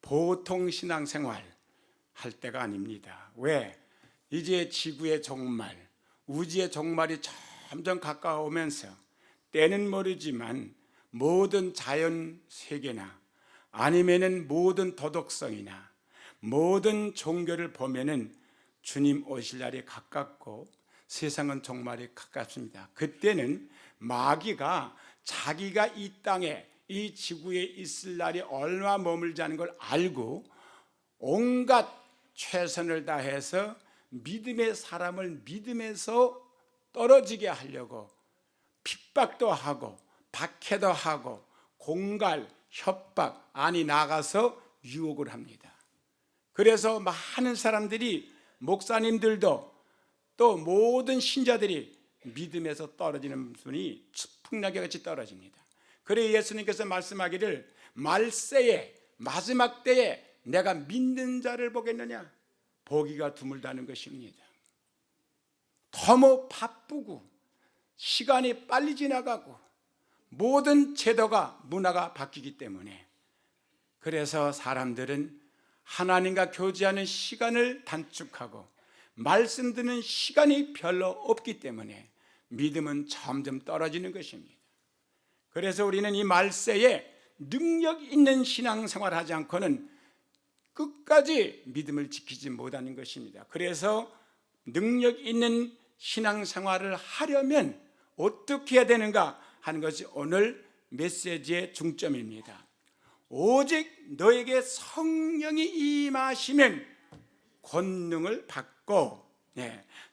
보통 신앙생활 할 때가 아닙니다. 왜? 이제 지구의 종말, 우주의 종말이 점점 가까워오면서 때는 모르지만 모든 자연 세계나 아니면은 모든 도덕성이나 모든 종교를 보면은 주님 오실 날이 가깝고 세상은 종말이 가깝습니다. 그때는 마귀가 자기가 이 땅에 이 지구에 있을 날이 얼마 머물지 않은 걸 알고 온갖 최선을 다해서 믿음의 사람을 믿음에서 떨어지게 하려고 핍박도 하고 박해도 하고 공갈, 협박, 아니 나가서 유혹을 합니다. 그래서 많은 사람들이 목사님들도 또 모든 신자들이 믿음에서 떨어지는 분이 풍랑과 같이 떨어집니다. 그래 예수님께서 말씀하기를 말세에 마지막 때에 내가 믿는 자를 보겠느냐? 보기가 드물다는 것입니다. 너무 바쁘고 시간이 빨리 지나가고 모든 제도가 문화가 바뀌기 때문에 그래서 사람들은 하나님과 교제하는 시간을 단축하고 말씀 듣는 시간이 별로 없기 때문에 믿음은 점점 떨어지는 것입니다. 그래서 우리는 이 말세에 능력 있는 신앙생활을 하지 않고는 끝까지 믿음을 지키지 못하는 것입니다. 그래서 능력 있는 신앙생활을 하려면 어떻게 해야 되는가 하는 것이 오늘 메시지의 중점입니다. 오직 너에게 성령이 임하시면 권능을 받고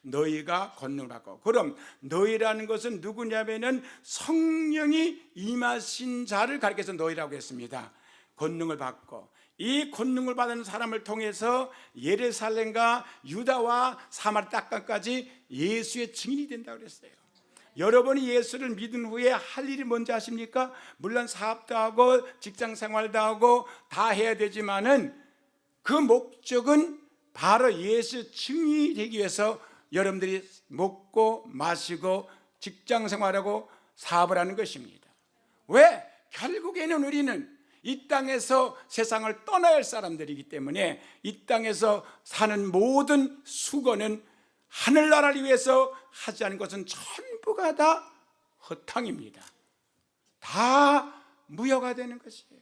너희가 권능을 받고 그럼 너희라는 것은 누구냐면은 성령이 임하신 자를 가리켜서 너희라고 했습니다. 권능을 받고 이 권능을 받은 사람을 통해서 예루살렘과 유다와 사마리 땅까지 예수의 증인이 된다고 그랬어요. 여러분이 예수를 믿은 후에 할 일이 뭔지 아십니까? 물론 사업도 하고 직장 생활도 하고 다 해야 되지만은 그 목적은 바로 예수 증인이 되기 위해서 여러분들이 먹고 마시고 직장 생활하고 사업을 하는 것입니다. 왜? 결국에는 우리는 이 땅에서 세상을 떠나야 할 사람들이기 때문에 이 땅에서 사는 모든 수고는 하늘나라를 위해서 하지 않은 것은 전부가 다 허탕입니다. 다 무효가 되는 것이에요.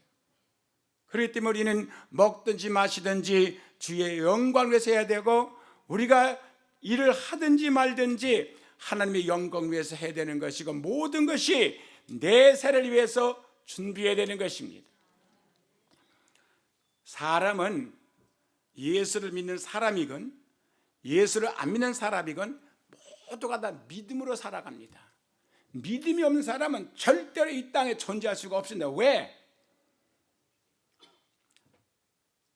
그렇기 때문에 우리는 먹든지 마시든지 주의 영광을 위해서 해야 되고 우리가 일을 하든지 말든지 하나님의 영광을 위해서 해야 되는 것이고 모든 것이 내세를 위해서 준비해야 되는 것입니다. 사람은 예수를 믿는 사람이건 예수를 안 믿는 사람이건 모두가 다 믿음으로 살아갑니다. 믿음이 없는 사람은 절대로 이 땅에 존재할 수가 없습니다. 왜?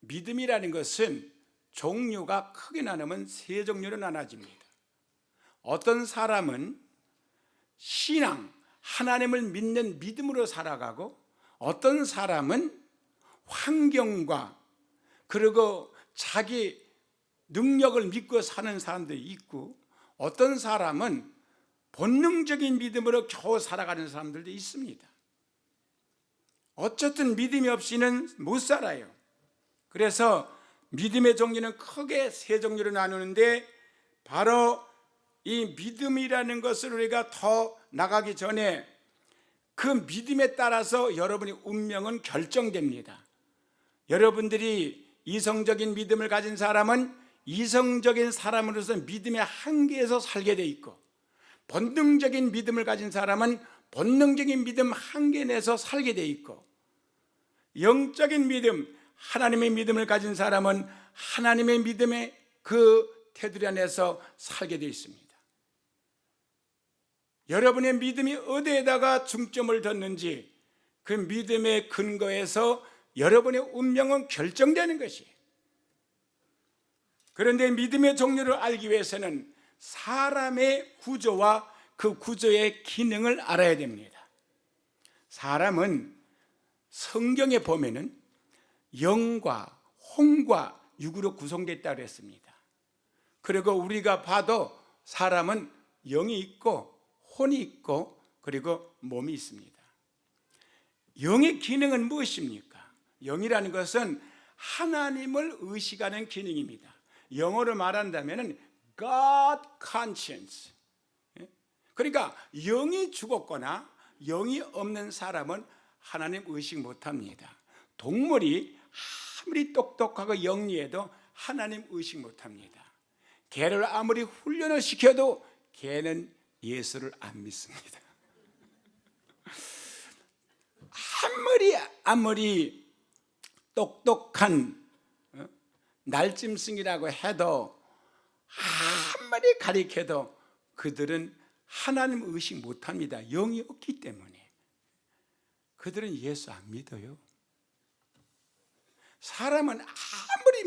믿음이라는 것은 종류가 크게 나누면 세 종류로 나눠집니다. 어떤 사람은 신앙, 하나님을 믿는 믿음으로 살아가고 어떤 사람은 환경과 그리고 자기 능력을 믿고 사는 사람들이 있고 어떤 사람은 본능적인 믿음으로 겨우 살아가는 사람들도 있습니다. 어쨌든 믿음이 없이는 못 살아요. 그래서 믿음의 종류는 크게 세 종류로 나누는데 바로 이 믿음이라는 것을 우리가 더 나가기 전에 그 믿음에 따라서 여러분의 운명은 결정됩니다. 여러분들이 이성적인 믿음을 가진 사람은 이성적인 사람으로서 믿음의 한계에서 살게 돼 있고 본능적인 믿음을 가진 사람은 본능적인 믿음 한계 내에서 살게 돼 있고 영적인 믿음, 하나님의 믿음을 가진 사람은 하나님의 믿음의 그 테두리 안에서 살게 돼 있습니다. 여러분의 믿음이 어디에다가 중점을 뒀는지 그 믿음의 근거에서 여러분의 운명은 결정되는 것이에요. 그런데 믿음의 종류를 알기 위해서는 사람의 구조와 그 구조의 기능을 알아야 됩니다. 사람은 성경에 보면은 영과 혼과 육으로 구성되어 있다고 했습니다. 그리고 우리가 봐도 사람은 영이 있고 혼이 있고 그리고 몸이 있습니다. 영의 기능은 무엇입니까? 영이라는 것은 하나님을 의식하는 기능입니다. 영어로 말한다면 God conscience. 그러니까 영이 죽었거나 영이 없는 사람은 하나님 의식 못합니다. 동물이 아무리 똑똑하고 영리해도 하나님 의식 못합니다. 개를 아무리 훈련을 시켜도 개는 예수를 안 믿습니다. 아무리 똑똑한 날짐승이라고 해도 아무리 가리켜도 그들은 하나님 의식 못합니다. 영이 없기 때문에. 그들은 예수 안 믿어요. 사람은 아무리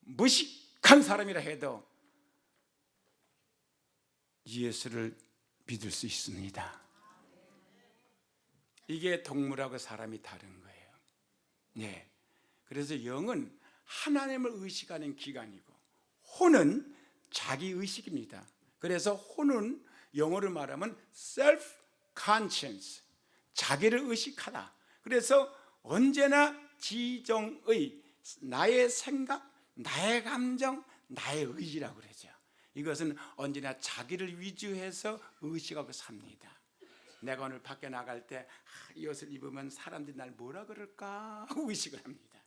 무식한 사람이라 해도 예수를 믿을 수 있습니다. 이게 동물하고 사람이 다른 거예요. 네. 그래서 영은 하나님을 의식하는 기관이고 혼은 자기 의식입니다. 그래서 혼은 영어로 말하면 self conscience, 자기를 의식하다. 그래서 언제나 지정의, 나의 생각, 나의 감정, 나의 의지라고 그러죠. 이것은 언제나 자기를 위주해서 의식하고 삽니다. 내가 오늘 밖에 나갈 때 이 옷을 입으면 사람들이 날 뭐라 그럴까 하고 의식을 합니다.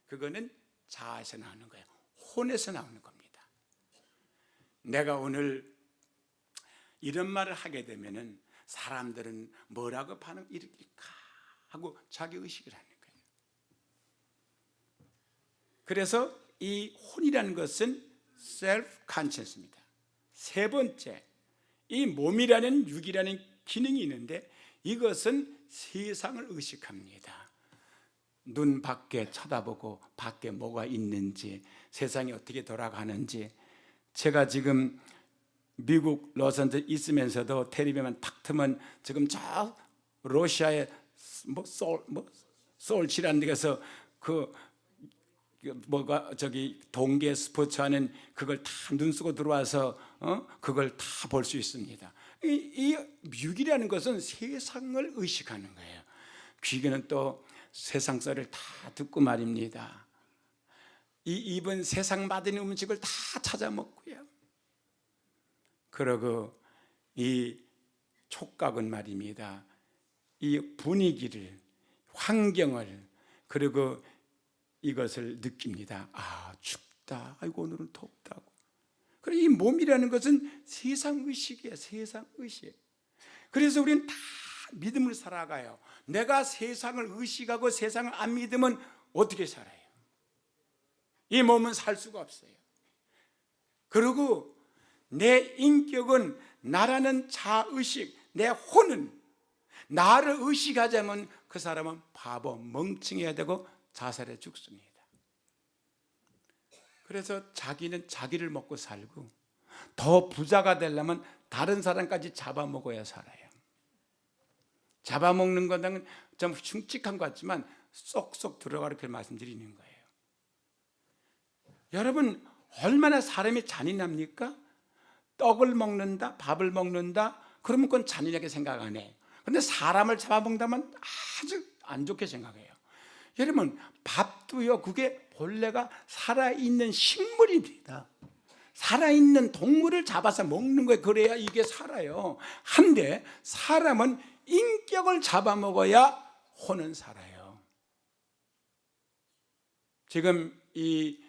그거는 자아에서 나오는 거예요. 혼에서 나오는 겁니다. 내가 오늘 이런 말을 하게 되면은 사람들은 뭐라고 반응 일으킬까 하고 자기 의식을 하는 거예요. 그래서 이 혼이라는 것은 self conscious입니다. 세 번째, 이 몸이라는 육이라는 기능이 있는데 이것은 세상을 의식합니다. 눈 밖에 쳐다보고 밖에 뭐가 있는지, 세상이 어떻게 돌아가는지. 제가 지금 미국 로스앤젤레스 있으면서도 텔레비전만 탁 트면 지금 저 러시아의 소울치라는 데서 동계 스포츠 하는 그걸 다 눈 쓰고 들어와서 그걸 다 볼 수 있습니다. 이 육이라는 것은 세상을 의식하는 거예요. 귀는 또 세상 소리를 다 듣고 말입니다. 이 입은 세상 맛있는 음식을 다 찾아 먹고요. 그리고 이 촉각은 말입니다. 이 분위기를, 환경을, 그리고 이것을 느낍니다. 춥다. 아이고 오늘은 덥다고. 그리고 이 몸이라는 것은 세상 의식이에요. 세상 의식. 그래서 우리는 다 믿음을 살아가요. 내가 세상을 의식하고 세상을 안 믿으면 어떻게 살아요? 이 몸은 살 수가 없어요. 그리고 내 인격은 나라는 자의식, 내 혼은 나를 의식하자면 그 사람은 바보, 멍청해야 되고 자살해 죽습니다. 그래서 자기는 자기를 먹고 살고 더 부자가 되려면 다른 사람까지 잡아먹어야 살아요. 잡아먹는 것은 좀 흉측한 것 같지만 쏙쏙 들어가라 이렇게 말씀드리는 거예요. 여러분 얼마나 사람이 잔인합니까? 떡을 먹는다, 밥을 먹는다, 그러면 그건 잔인하게 생각 안 해요. 그런데 사람을 잡아먹는다면 아주 안 좋게 생각해요. 여러분 밥도요, 그게 본래가 살아있는 식물입니다. 살아있는 동물을 잡아서 먹는 거예요. 그래야 이게 살아요. 한데 사람은 인격을 잡아먹어야 혼은 살아요. 지금 이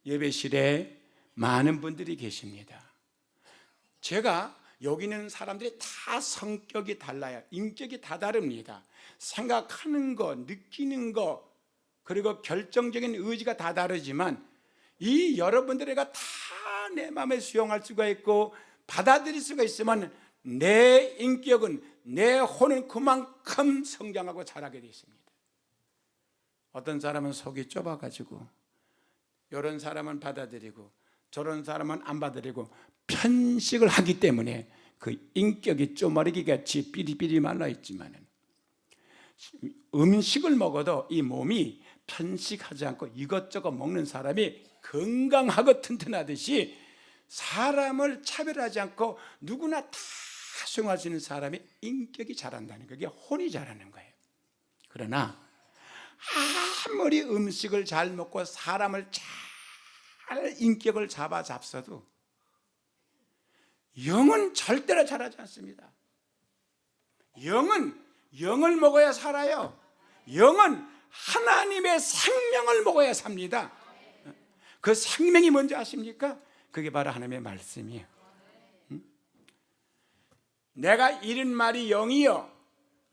예배실에 많은 분들이 계십니다. 제가 여기 있는 사람들이 다 성격이 달라요. 인격이 다 다릅니다. 생각하는 거, 느끼는 거, 그리고 결정적인 의지가 다 다르지만 이 여러분들에게 다 내 마음에 수용할 수가 있고 받아들일 수가 있으면 내 인격은, 내 혼은 그만큼 성장하고 자라게 되어 있습니다. 어떤 사람은 속이 좁아가지고 이런 사람은 받아들이고 저런 사람은 안 받아들이고 편식을 하기 때문에 그 인격이 쪼마르기 같이 삐리삐리 말라있지만 음식을 먹어도 이 몸이 편식하지 않고 이것저것 먹는 사람이 건강하고 튼튼하듯이 사람을 차별하지 않고 누구나 다 수용할 수 있는 사람이 인격이 자란다는 거예요. 그게 혼이 자라는 거예요. 그러나 아무리 음식을 잘 먹고 사람을 잘 인격을 잡아잡서도 영은 절대로 자라지 않습니다. 영을 먹어야 살아요. 영은 하나님의 생명을 먹어야 삽니다. 그 생명이 뭔지 아십니까? 그게 바로 하나님의 말씀이에요. 내가 이른 말이 영이요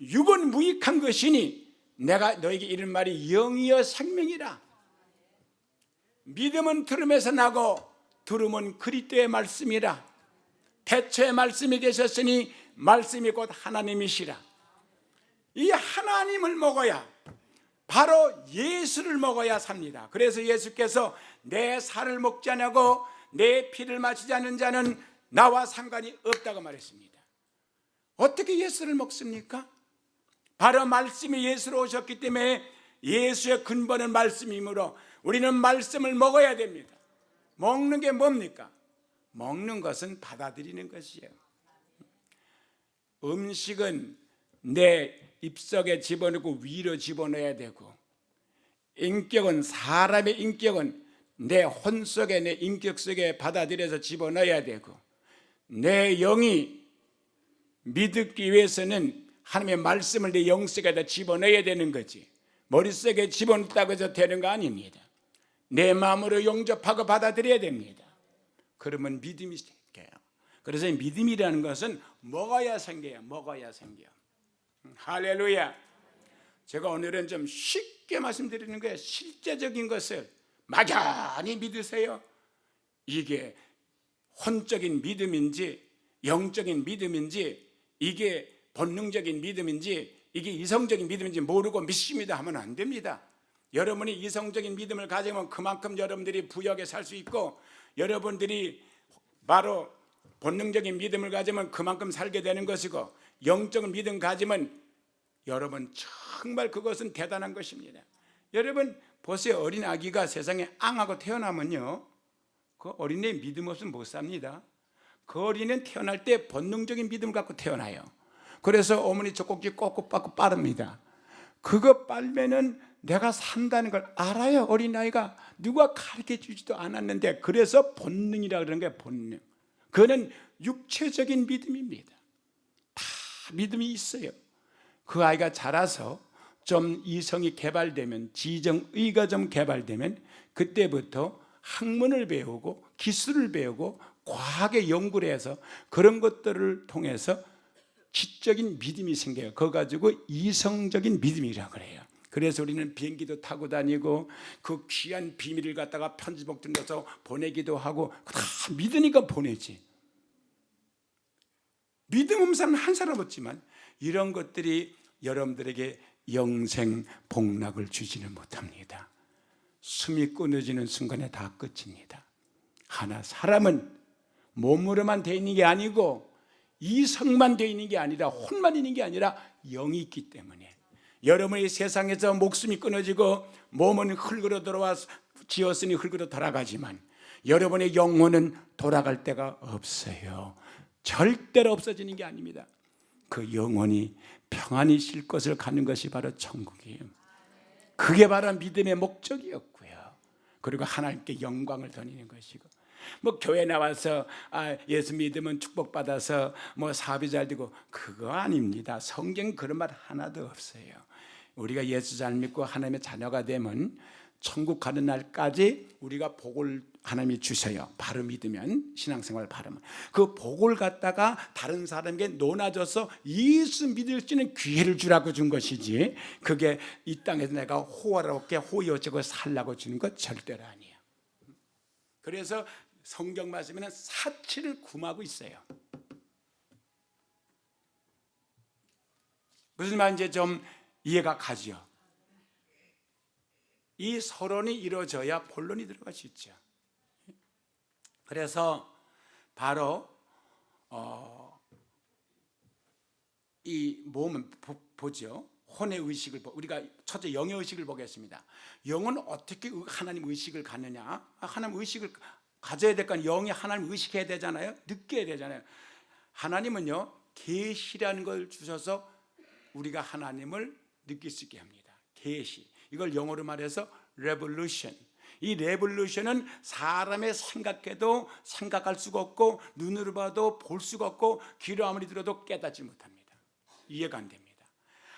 육은 무익한 것이니 내가 너에게 이른 말이 영이요 생명이라. 믿음은 들음에서 나고 들음은 그리스도의 말씀이라. 태초에 말씀이 계셨으니 말씀이 곧 하나님이시라. 이 하나님을 먹어야, 바로 예수를 먹어야 삽니다. 그래서 예수께서 내 살을 먹지 않고 내 피를 마시지 않는 자는 나와 상관이 없다고 말했습니다. 어떻게 예수를 먹습니까? 바로 말씀이 예수로 오셨기 때문에 예수의 근본은 말씀이므로 우리는 말씀을 먹어야 됩니다. 먹는 게 뭡니까? 먹는 것은 받아들이는 것이에요. 음식은 내 입속에 집어넣고 위로 집어넣어야 되고, 인격은, 사람의 인격은 내 혼 속에, 내 인격 속에 받아들여서 집어넣어야 되고, 내 영이 믿기 위해서는 하나님의 말씀을 내 영 속에다 집어넣어야 되는 거지, 머릿속에 집어넣었다고 해서 되는 거 아닙니다. 내 마음으로 용접하고 받아들여야 됩니다. 그러면 믿음이 생겨요. 그래서 믿음이라는 것은 먹어야 생겨요. 먹어야 생겨요. 할렐루야. 제가 오늘은 좀 쉽게 말씀드리는 거예요. 실제적인 것을 막연히 믿으세요. 이게 혼적인 믿음인지 영적인 믿음인지, 이게 본능적인 믿음인지, 이게 이성적인 믿음인지 모르고 믿습니다 하면 안 됩니다. 여러분이 이성적인 믿음을 가지면 그만큼 여러분들이 부유하게 살 수 있고, 여러분들이 바로 본능적인 믿음을 가지면 그만큼 살게 되는 것이고, 영적인 믿음 가지면 여러분 정말 그것은 대단한 것입니다. 여러분 보세요. 어린 아기가 세상에 앙하고 태어나면요, 그 어린애 믿음 없으면 못 삽니다. 그 어린애는 태어날 때 본능적인 믿음을 갖고 태어나요. 그래서 어머니 젖꼭지 꼭꼭 빠고 빠릅니다. 그거 빨면은 내가 산다는 걸 알아요. 어린아이가 누가 가르쳐 주지도 않았는데. 그래서 본능이라 그러는 거예요. 본능. 그거는 육체적인 믿음입니다. 다 믿음이 있어요. 그 아이가 자라서 좀 이성이 개발되면, 지정의가 좀 개발되면 그때부터 학문을 배우고 기술을 배우고 과학에 연구를 해서 그런 것들을 통해서 지적인 믿음이 생겨요. 그거 가지고 이성적인 믿음이라고 그래요. 그래서 우리는 비행기도 타고 다니고 그 귀한 비밀을 갖다가 편지복 들어서 보내기도 하고, 다 믿으니까 보내지. 믿음 없는 사람은 한 사람 없지만 이런 것들이 여러분들에게 영생 복락을 주지는 못합니다. 숨이 끊어지는 순간에 다 끝입니다. 하나, 사람은 몸으로만 되어 있는 게 아니고 이성만 되어 있는 게 아니라, 혼만 있는 게 아니라 영이 있기 때문에, 여러분이 세상에서 목숨이 끊어지고 몸은 흙으로 돌아와 지었으니 흙으로 돌아가지만 여러분의 영혼은 돌아갈 데가 없어요. 절대로 없어지는 게 아닙니다. 그 영혼이 평안히 쉴 것을 갖는 것이 바로 천국이에요. 그게 바로 믿음의 목적이었고요. 그리고 하나님께 영광을 돌리는 것이고, 뭐 교회 나와서 예수 믿으면 축복받아서 뭐 사업이 잘 되고, 그거 아닙니다. 성경 그런 말 하나도 없어요. 우리가 예수 잘 믿고 하나님의 자녀가 되면 천국 가는 날까지 우리가 복을 하나님이 주셔요. 바로 믿으면, 신앙생활 바르면 그 복을 갖다가 다른 사람에게 나눠줘서 예수 믿을 수 있는 기회를 주라고 준 것이지, 그게 이 땅에서 내가 호화롭게 호의어쩌고 살라고 주는 것 절대로 아니에요. 그래서 성경 말씀에는 사치를 금하고 있어요. 무슨 말인지 좀 이해가 가죠. 이 서론이 이루어져야 본론이 들어갈 수 있죠. 그래서 바로 이 몸은 보죠. 혼의 의식을, 우리가 첫째 영의 의식을 보겠습니다. 영은 어떻게 하나님 의식을 갖느냐? 하나님 의식을 가져야 될 건 영이 하나님 의식해야 되잖아요. 느껴야 되잖아요. 하나님은요, 계시라는 걸 주셔서 우리가 하나님을 느낄 수 있게 합니다. 계시. 이걸 영어로 말해서 revolution. 이 레볼루션은 사람의 생각해도 생각할 수가 없고 눈으로 봐도 볼 수가 없고 귀로 아무리 들어도 깨닫지 못합니다. 이해가 안 됩니다.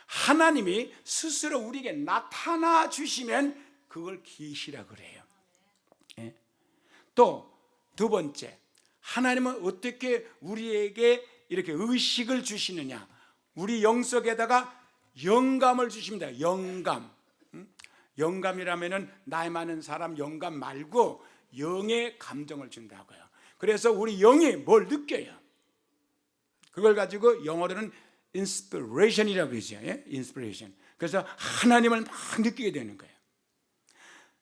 하나님이 스스로 우리에게 나타나 주시면 그걸 계시라 그래요. 예? 또 두 번째, 하나님은 어떻게 우리에게 이렇게 의식을 주시느냐? 우리 영 속에다가 영감을 주십니다. 영감. 영감이라면은 나이 많은 사람 영감 말고 영의 감정을 준다고요. 그래서 우리 영이 뭘 느껴요. 그걸 가지고 영어로는 inspiration이라고 그러죠. 예? inspiration. 그래서 하나님을 막 느끼게 되는 거예요.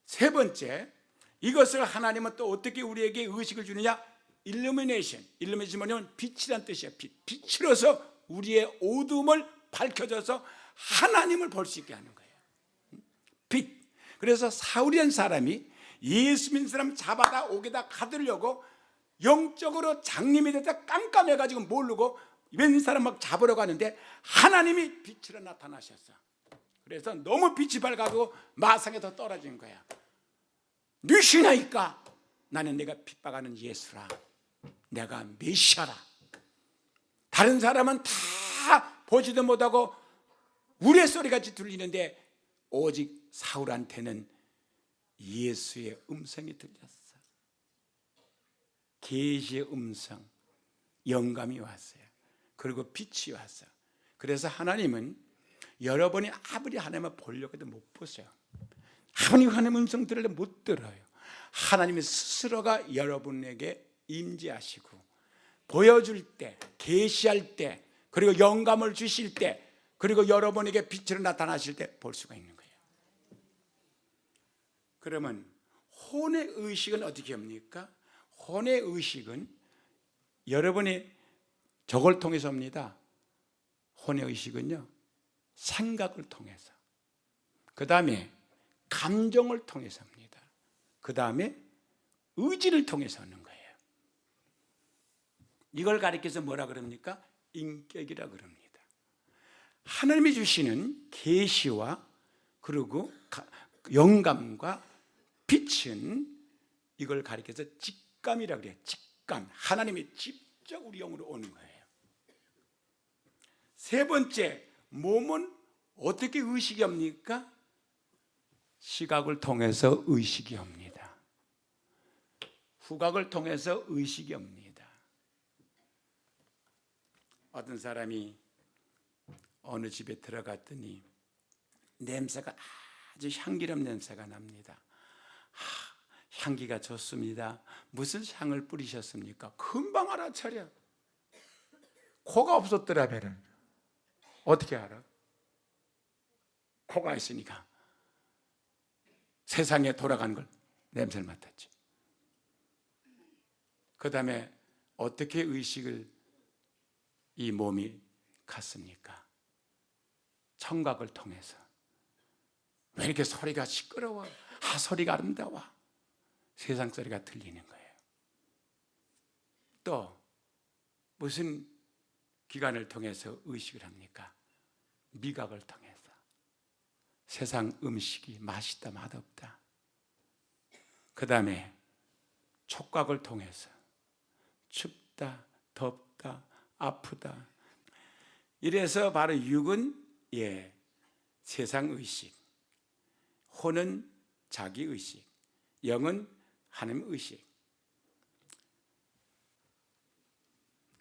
세 번째, 이것을 하나님은 또 어떻게 우리에게 의식을 주느냐? illumination. illumination 뭐냐면 빛이란 뜻이에요. 빛으로서 우리의 어둠을 밝혀줘서 하나님을 볼 수 있게 하는 거예요. 빛. 그래서 사울이라는 사람이 예수 믿는 사람 잡아다 옥에다 가두려고 영적으로 장님이 됐다 깜깜해가지고 모르고 웬 사람 막 잡으러 가는데 하나님이 빛으로 나타나셨어. 그래서 너무 빛이 밝아서 마상에 더 떨어진 거야. 누시나이까? 나는 내가 핍박하는 예수라. 내가 메시아라. 다른 사람은 다 보지도 못하고 우레소리같이 들리는데 오직 사울한테는 예수의 음성이 들렸어. 계시의 음성, 영감이 왔어요. 그리고 빛이 왔어. 그래서 하나님은 여러분이 아무리 하나님을 보려고 해도 못 보세요. 아무리 하나님 음성 들으려도 못 들어요. 하나님이 스스로가 여러분에게 임재하시고 보여줄 때, 계시할 때, 그리고 영감을 주실 때, 그리고 여러분에게 빛으로 나타나실 때 볼 수가 있는 거예요. 그러면 혼의 의식은 어떻게 합니까? 혼의 의식은 여러분이 저걸 통해서 옵니다. 혼의 의식은요, 생각을 통해서, 그 다음에 감정을 통해서 합니다. 그 다음에 의지를 통해서 하는 거예요. 이걸 가리켜서 뭐라 그럽니까? 인격이라 그럽니다. 하나님이 주시는 계시와 그리고 영감과 빛은 이걸 가리켜서 직감이라 그래요. 직감. 하나님이 직접 우리 영으로 오는 거예요. 세 번째, 몸은 어떻게 의식이 옵니까? 시각을 통해서 의식이 옵니다. 후각을 통해서 의식이 옵니다. 어떤 사람이 어느 집에 들어갔더니 냄새가 아주 향기로운 냄새가 납니다. 향기가 좋습니다. 무슨 향을 뿌리셨습니까? 금방 알아차려. 코가 없었더라 배를. 어떻게 알아? 코가 있으니까 세상에 돌아간 걸 냄새를 맡았죠. 그 다음에 어떻게 의식을 이 몸이 갔습니까? 청각을 통해서. 왜 이렇게 소리가 시끄러워? 소리가 아름다워. 세상 소리가 들리는 거예요. 또 무슨 기관을 통해서 의식을 합니까? 미각을 통해서. 세상 음식이 맛있다 맛없다. 그 다음에 촉각을 통해서 춥다 덥다 아프다. 이래서 바로 육은 세상 의식, 혼은 자기 의식, 영은 하나님 의식.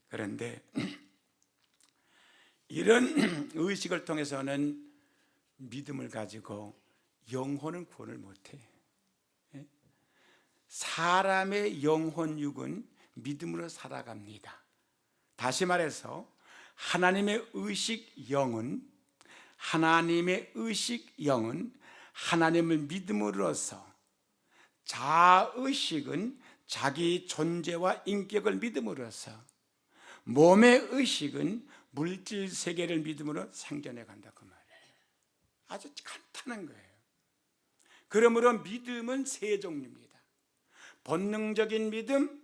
그런데 이런 의식을 통해서는 믿음을 가지고 영혼은 구원을 못해. 사람의 영혼 육은 믿음으로 살아갑니다. 다시 말해서 하나님의 의식 영은 하나님을 믿음으로써, 자의식은 자기 존재와 인격을 믿음으로써, 몸의 의식은 물질 세계를 믿음으로 생존해 간다 그 말이에요. 아주 간단한 거예요. 그러므로 믿음은 세 종류입니다. 본능적인 믿음,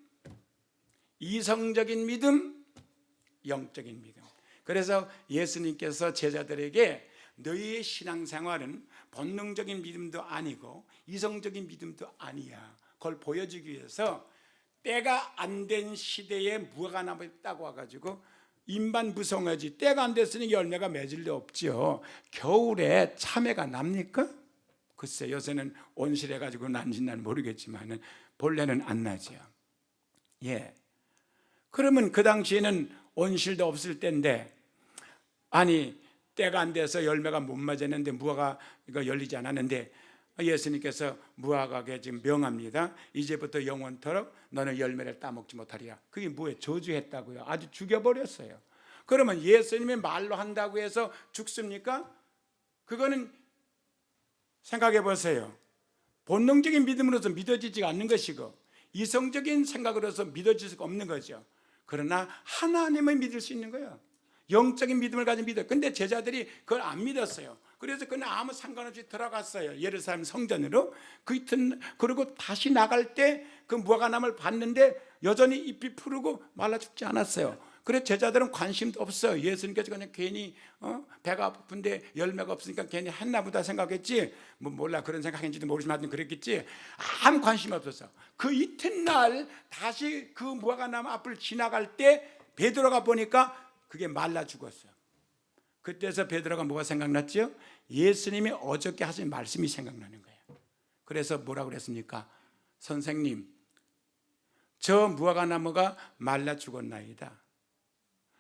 이성적인 믿음, 영적인 믿음. 그래서 예수님께서 제자들에게 너희의 신앙생활은 본능적인 믿음도 아니고 이성적인 믿음도 아니야. 그걸 보여주기 위해서 때가 안 된 시대에 무화과 나무를 따고 와가지고 입만 무성하지 때가 안 됐으니 열매가 맺을 리 없지요. 겨울에 참외가 납니까? 글쎄 요새는 온실해가지고 난지는 난 모르겠지만 본래는 안 나지요. 예. 그러면 그 당시에는 온실도 없을 때인데, 아니 때가 안 돼서 열매가 못 맺었는데 무화과가 열리지 않았는데 예수님께서 무화과에 지금 명합니다. 이제부터 영원토록 너는 열매를 따먹지 못하리라. 그게 뭐예요? 저주했다고요. 아주 죽여버렸어요. 그러면 예수님이 말로 한다고 해서 죽습니까? 그거는 생각해 보세요. 본능적인 믿음으로서 믿어지지 않는 것이고 이성적인 생각으로서 믿어질 수가 없는 거죠. 그러나 하나님을 믿을 수 있는 거예요. 영적인 믿음을 가진 믿어요. 근데 제자들이 그걸 안 믿었어요. 그래서 그는 아무 상관없이 들어갔어요. 예루살렘 성전으로. 그리고 다시 나갈 때 그 무화과나무를 봤는데 여전히 잎이 푸르고 말라 죽지 않았어요. 그래서 제자들은 관심도 없어요. 예수님께서 그냥 괜히 배가 고픈데 열매가 없으니까 괜히 했나 보다 생각했지, 뭐 몰라 그런 생각했는지도 모르지만 그랬겠지. 아무 관심이 없었어. 그 이튿날 다시 그 무화과나무 앞을 지나갈 때 베드로가 보니까 그게 말라 죽었어요. 그때서 베드로가 뭐가 생각났죠? 예수님이 어저께 하신 말씀이 생각나는 거예요. 그래서 뭐라고 그랬습니까? 선생님, 저 무화과나무가 말라 죽었나이다.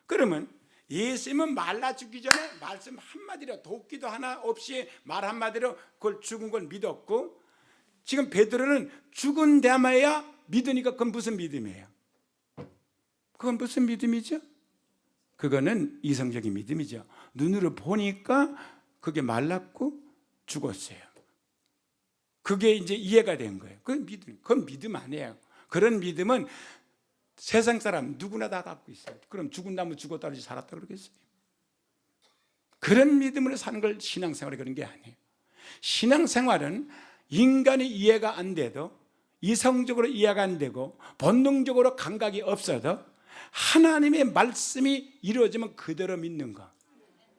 그러면 예수님은 말라 죽기 전에 말씀 한마디로, 도끼도 하나 없이 말 한마디로 그걸 죽은 걸 믿었고, 지금 베드로는 죽은 데마야 믿으니까 그건 무슨 믿음이에요? 그건 무슨 믿음이죠? 그거는 이성적인 믿음이죠. 눈으로 보니까 그게 말랐고 죽었어요. 그게 이제 이해가 된 거예요. 그건 믿음 아니에요. 그런 믿음은 세상 사람 누구나 다 갖고 있어요. 그럼 죽은 나무 죽었다 그러지 살았다 그러겠어요? 그런 믿음으로 사는 걸 신앙생활이 그런 게 아니에요. 신앙생활은 인간이 이해가 안 돼도, 이성적으로 이해가 안 되고 본능적으로 감각이 없어도 하나님의 말씀이 이루어지면 그대로 믿는 거,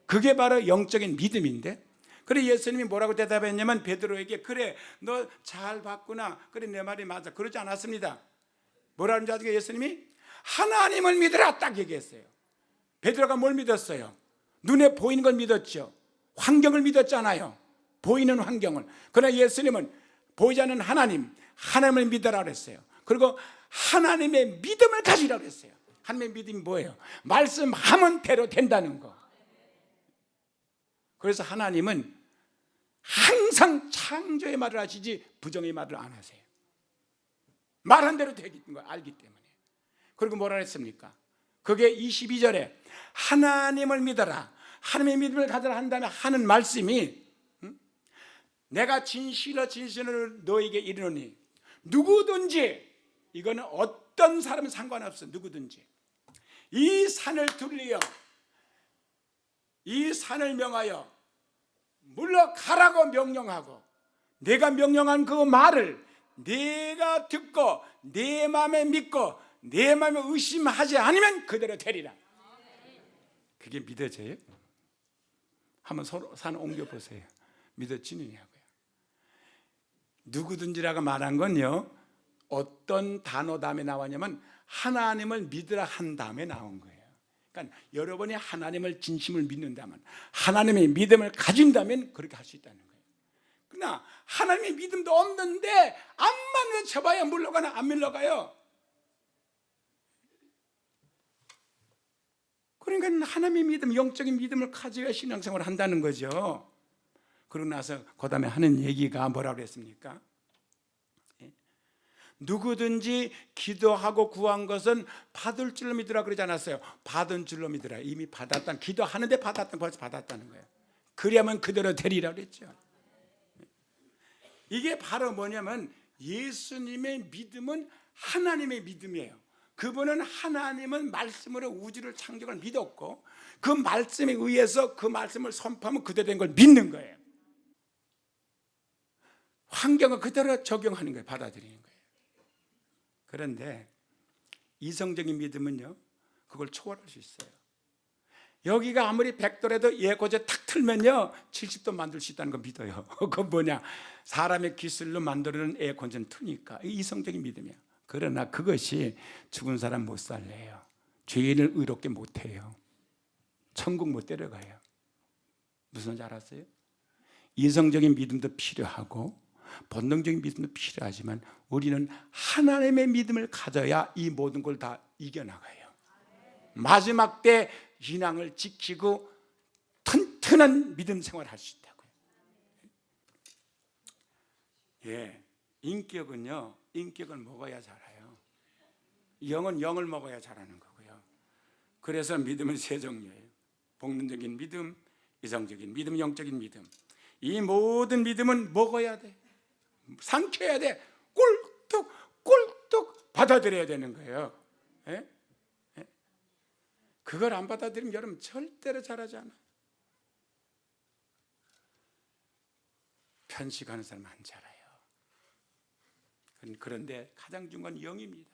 그게 바로 영적인 믿음인데, 그래 예수님이 뭐라고 대답했냐면 베드로에게 그래 너 잘 봤구나, 그래 내 말이 맞아, 그러지 않았습니다. 뭐라는지 아세요? 예수님이 하나님을 믿으라 딱 얘기했어요. 베드로가 뭘 믿었어요? 눈에 보이는 걸 믿었죠. 환경을 믿었잖아요. 보이는 환경을. 그러나 예수님은 보이지 않는 하나님을 믿으라 그랬어요. 그리고 하나님의 믿음을 가지라 그랬어요. 하나님의 믿음이 뭐예요? 말씀하면 대로 된다는 거. 그래서 하나님은 항상 창조의 말을 하시지 부정의 말을 안 하세요. 말한 대로 되는 걸 알기 때문에. 그리고 뭐라 했습니까? 그게 22절에 하나님을 믿어라, 하나님의 믿음을 가져라 한 다음에 하는 말씀이 내가 진실로 너에게 이르노니 누구든지, 이거는 어떤 사람은 상관없어, 누구든지 이 산을 둘리어 이 산을 명하여 물러가라고 명령하고 내가 명령한 그 말을 내가 듣고 내 마음에 믿고 내 마음에 의심하지 않으면 그대로 되리라. 그게 믿어져요? 한번 서로 산 옮겨보세요. 믿어지느냐고요. 누구든지라고 말한 건요, 어떤 단어 다음에 나왔냐면 하나님을 믿으라 한 다음에 나온 거예요. 그러니까 여러분이 하나님을 진심을 믿는다면, 하나님의 믿음을 가진다면 그렇게 할 수 있다는 거예요. 그러나 하나님의 믿음도 없는데 암만 외쳐봐야 물러가나 안 물러가요. 그러니까 하나님의 믿음, 영적인 믿음을 가져야 신앙생활을 한다는 거죠. 그러고 나서 그 다음에 하는 얘기가 뭐라고 그랬습니까? 누구든지 기도하고 구한 것은 받을 줄로 믿으라 그러지 않았어요? 받은 줄로 믿으라. 이미 받았다는, 기도하는데 벌써 받았다는 거예요. 그래야만 그대로 되리라 그랬죠. 이게 바로 뭐냐면 예수님의 믿음은 하나님의 믿음이에요. 그분은 하나님은 말씀으로 우주를 창조를 믿었고 그 말씀에 의해서 그 말씀을 선포하면 그대로 된 걸 믿는 거예요. 환경을 그대로 적용하는 거예요. 받아들이는 거예요. 그런데 이성적인 믿음은요, 그걸 초월할 수 있어요. 여기가 아무리 100도라도 에어컨을 탁 틀면요 70도 만들 수 있다는 거 믿어요. 그건 뭐냐, 사람의 기술로 만드는 에어컨은 트니까. 이성적인 믿음이에요. 그러나 그것이 죽은 사람 못 살래요. 죄인을 의롭게 못해요. 천국 못 데려가요. 무슨 말인지 알았어요? 이성적인 믿음도 필요하고 본능적인 믿음도 필요하지만 우리는 하나님의 믿음을 가져야 이 모든 걸 다 이겨나가요. 마지막 때 신앙을 지키고 튼튼한 믿음 생활을 할 수 있다고요. 예, 인격은 먹어야 자라요. 영은 영을 먹어야 자라는 거고요. 그래서 믿음은 세 종류예요. 본능적인 믿음, 이성적인 믿음, 영적인 믿음. 이 모든 믿음은 먹어야 돼. 삼켜야 돼. 꿀떡 받아들여야 되는 거예요. 예? 예? 그걸 안 받아들이면 여러분 절대로 잘하지 않아요. 편식하는 사람은 안 자라요. 그런데 가장 중요한 영입니다.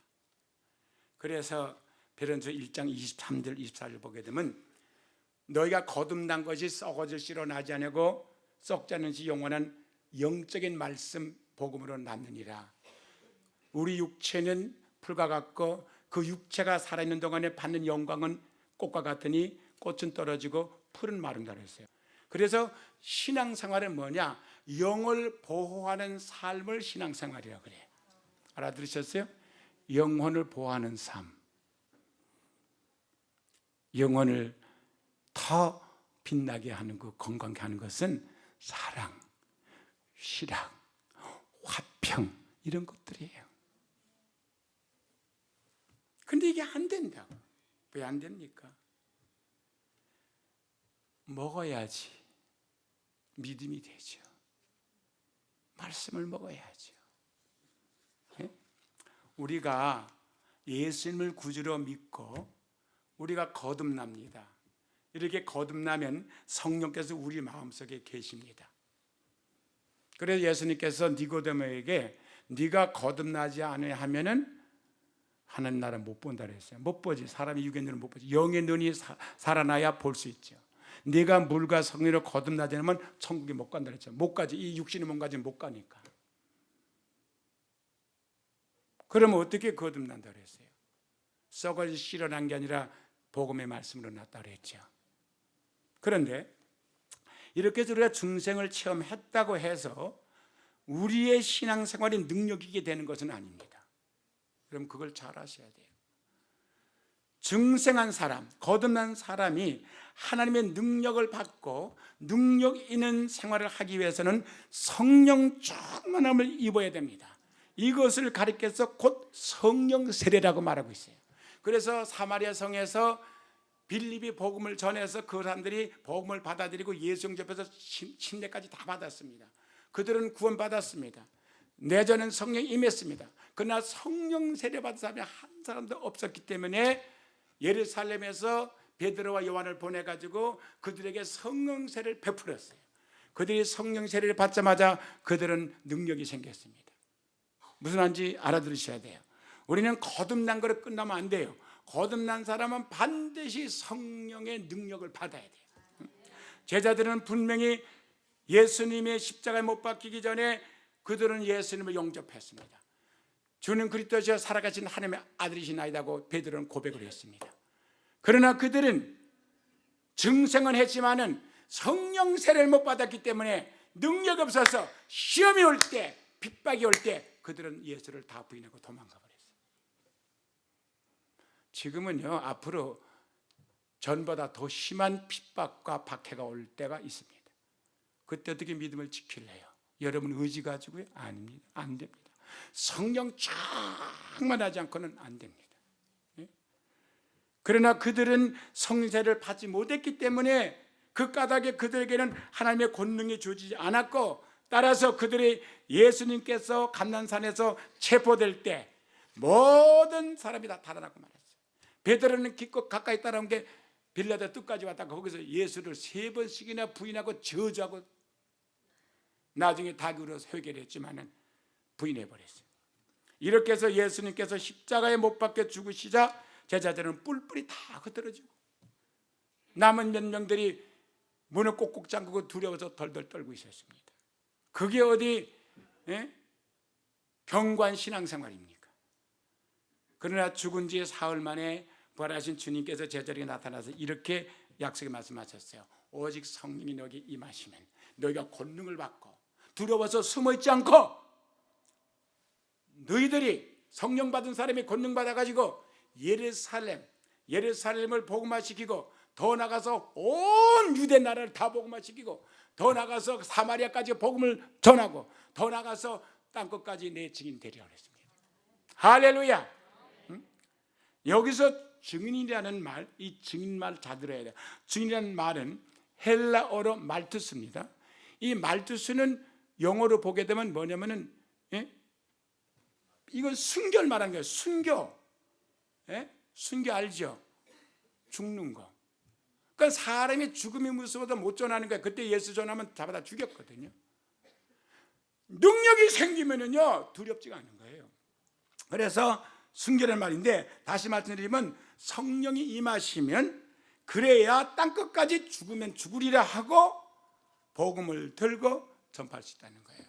그래서 베드로전서 1장 23절 24절 보게 되면 너희가 거듭난 것이 썩어질 씨로 나지 아니하고 썩지 않는 시 영원한 영적인 말씀 복음으로 남느니라. 우리 육체는 풀과 같고 그 육체가 살아있는 동안에 받는 영광은 꽃과 같으니 꽃은 떨어지고 풀은 마른다 그랬어요. 그래서 신앙생활은 뭐냐? 영을 보호하는 삶을 신앙생활이라고 그래요. 알아들으셨어요? 영혼을 보호하는 삶, 영혼을 더 빛나게 하는 것, 건강하게 하는 것은 사랑, 희락, 화평 이런 것들이에요. 근데 이게 안 된다고. 왜 안 됩니까? 먹어야지 믿음이 되죠. 말씀을 먹어야죠. 예? 우리가 예수님을 구주로 믿고 우리가 거듭납니다. 이렇게 거듭나면 성령께서 우리 마음속에 계십니다. 그래서 예수님께서 니고데모에게 네가 거듭나지 않으냐 하면은 하나님 나라 못 본다 그랬어요. 못 보지. 사람의 육의 눈은 못 보지. 영의 눈이 살아나야 볼 수 있죠. 네가 물과 성령으로 거듭나지 않으면 천국에 못 간다 그랬죠. 못 가지. 이 육신의 몸 가지고 못 가니까. 그러면 어떻게 거듭난다 그랬어요? 썩을 씨로 난 게 아니라 복음의 말씀으로 났다 그랬죠. 그런데 이렇게 해서 우리가 중생을 체험했다고 해서 우리의 신앙생활이 능력이게 되는 것은 아닙니다. 그럼 그걸 잘 아셔야 돼요. 증생한 사람, 거듭난 사람이 하나님의 능력을 받고 능력 있는 생활을 하기 위해서는 성령 충만함을 입어야 됩니다. 이것을 가리켜서 곧 성령 세례라고 말하고 있어요. 그래서 사마리아 성에서 빌립이 복음을 전해서 그 사람들이 복음을 받아들이고 예수 영접해서 침례까지 다 받았습니다. 그들은 구원받았습니다. 내전은 성령이 임했습니다. 그러나 성령 세례 받은 사람이 한 사람도 없었기 때문에 예루살렘에서 베드로와 요한을 보내가지고 그들에게 성령 세례를 베풀었어요. 그들이 성령 세례를 받자마자 그들은 능력이 생겼습니다. 무슨 말인지 알아들으셔야 돼요. 우리는 거듭난 거로 끝나면 안 돼요. 거듭난 사람은 반드시 성령의 능력을 받아야 돼요. 제자들은 분명히 예수님의 십자가에 못 박히기 전에 그들은 예수님을 영접했습니다. 주는 그리스도시여 살아가신 하나님의 아들이시나이다고 베드로는 고백을 했습니다. 그러나 그들은 증생은 했지만은 성령 세례를 못 받았기 때문에 능력이 없어서 시험이 올 때, 핍박이 올 때 그들은 예수를 다 부인하고 도망가 버렸어요. 지금은요, 앞으로 전보다 더 심한 핍박과 박해가 올 때가 있습니다. 그때 어떻게 믿음을 지킬래요? 여러분 의지 가지고요? 아닙니다. 안 됩니다. 성령 충만하지 않고는 안 됩니다. 그러나 그들은 성세를 받지 못했기 때문에 그 까닭에 그들에게는 하나님의 권능이 주어지지 않았고, 따라서 그들이 예수님께서 감난산에서 체포될 때 모든 사람이 다 달아나고 말았어요. 베드로는 기껏 가까이 따라온 게 빌라도 뜰까지 왔다가 거기서 예수를 3번씩이나 부인하고 저주하고 나중에 다그로 회개를 했지만은 부인해버렸어요. 이렇게 해서 예수님께서 십자가에 못 박혀 죽으시자 제자들은 뿔뿔이 다 흩어지고 남은 몇 명들이 문을 꼭꼭 잠그고 두려워서 덜덜 떨고 있었습니다. 그게 어디 경관 신앙생활입니까? 그러나 죽은 지 사흘 만에 부활하신 주님께서 제자리에 나타나서 이렇게 약속의 말씀하셨어요. 오직 성령이 너에게 임하시면 너희가 권능을 받고 두려워서 숨어있지 않고 너희들이 성령 받은 사람이 권능 받아가지고 예루살렘을 복음화시키고 더 나가서 온 유대 나라를 다 복음화시키고 더 나가서 사마리아까지 복음을 전하고 더 나가서 땅끝까지 내 증인 되리라 그랬습니다. 할렐루야. 여기서 증인이라는 말, 이 증인말 잘 들어야 돼요. 증인이라는 말은 헬라어로 말투스입니다. 이 말투스는 영어로 보게 되면 뭐냐면은 이건 순교를 말하는 거예요. 순교. 순교 알죠? 죽는 거. 그러니까 사람이 죽음이 무서워서 못 전하는 거예요. 그때 예수 전하면 잡아다 죽였거든요. 능력이 생기면은요 두렵지가 않은 거예요. 그래서 순교라는 말인데 다시 말씀드리면 성령이 임하시면 그래야 땅끝까지 죽으면 죽으리라 하고 복음을 들고 전파할 수 있다는 거예요.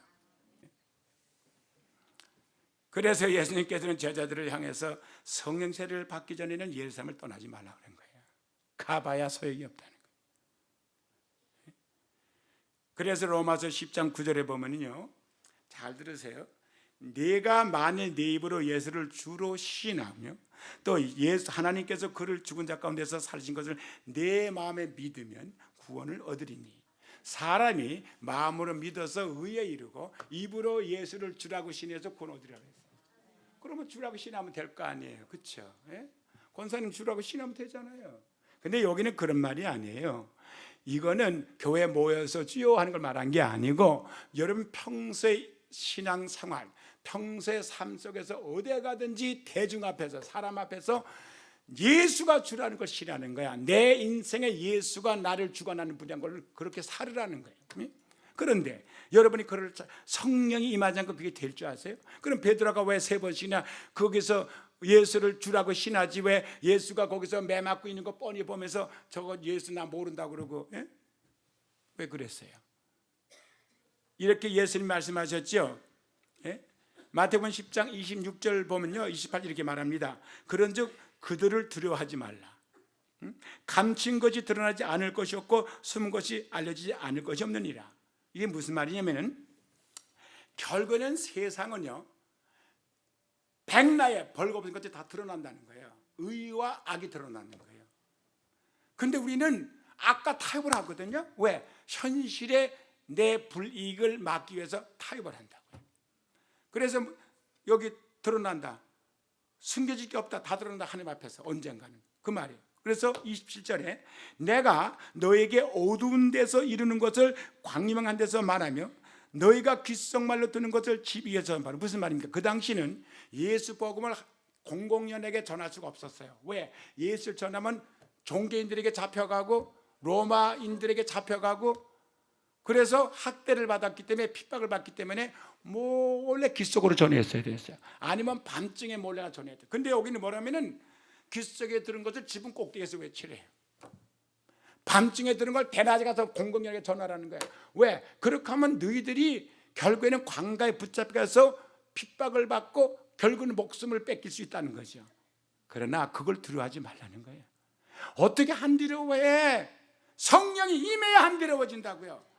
그래서 예수님께서는 제자들을 향해서 성령 세례를 받기 전에는 예루살렘을 떠나지 말라 그런 거예요. 가봐야 소용이 없다는 거예요. 그래서 로마서 10장 9절에 보면요, 잘 들으세요. 네가 만일 네 입으로 예수를 주로 시인하며 또 예수 하나님께서 그를 죽은 자 가운데서 살리신 것을 내 마음에 믿으면 구원을 얻으리니 사람이 마음으로 믿어서 의에 이르고 입으로 예수를 주라고 시인해서 구원 얻으리라고 했어요. 그러면 주라고 시인하면 될 거 아니에요, 그렇죠? 권사님 주라고 시인하면 되잖아요. 근데 여기는 그런 말이 아니에요. 이거는 교회 모여서 주요 하는 걸 말한 게 아니고 여러분 평소의 신앙생활, 평소의 삶 속에서 어디 가든지 대중 앞에서 사람 앞에서 예수가 주라는 걸 시라는 거야. 내 인생에 예수가 나를 주관하는 분이란 걸 그렇게 살으라는 거예요. 그런데 여러분이 그럴 성령이 임하지 않고 그게 될 줄 아세요? 그럼 베드로가 왜 3번씩이나 거기서 예수를 주라고 신하지 왜 예수가 거기서 매 맞고 있는 거 뻔히 보면서 저거 예수 나 모른다고 그러고 왜 그랬어요? 이렇게 예수님 말씀하셨죠. 마태복음 10장 26절 보면요 28 이렇게 말합니다. 그런즉 그들을 두려워하지 말라. 감춘 것이 드러나지 않을 것이 없고 숨은 것이 알려지지 않을 것이 없느니라. 이게 무슨 말이냐면은 결국에는 세상은요 백나에 벌거벗은 것들이 다 드러난다는 거예요. 의와 악이 드러나는 거예요. 근데 우리는 악과 타협을 하거든요. 왜? 현실에 내 불이익을 막기 위해서 타협을 한다고요. 그래서 여기 드러난다. 숨겨질 게 없다. 다 드러난다. 하나님 앞에서 언젠가는. 그 말이에요. 그래서 27절에 내가 너에게 어두운 데서 이루는 것을 광명한 데서 말하며 너희가 귓속말로 듣는 것을 집 위에서 말하는. 무슨 말입니까? 그 당시는 예수 복음을 공공연하게 전할 수가 없었어요. 왜? 예수를 전하면 종교인들에게 잡혀가고 로마인들에게 잡혀가고 그래서 학대를 받았기 때문에 핍박을 받기 때문에 몰래 귓속으로 전했어야 됐어요. 아니면 밤중에 몰래 전해야 돼요. 근데 여기는 뭐라면은 귓속에 들은 것을 지붕 꼭대기에서 외치래요. 밤중에 들은 걸 대낮에 가서 공공연하게 전하라는 거예요. 왜? 그렇게 하면 너희들이 결국에는 광가에 붙잡혀서 핍박을 받고 결국은 목숨을 뺏길 수 있다는 거죠. 그러나 그걸 두려워하지 말라는 거예요. 어떻게 안 두려워해? 성령이 임해야 안 두려워진다고요.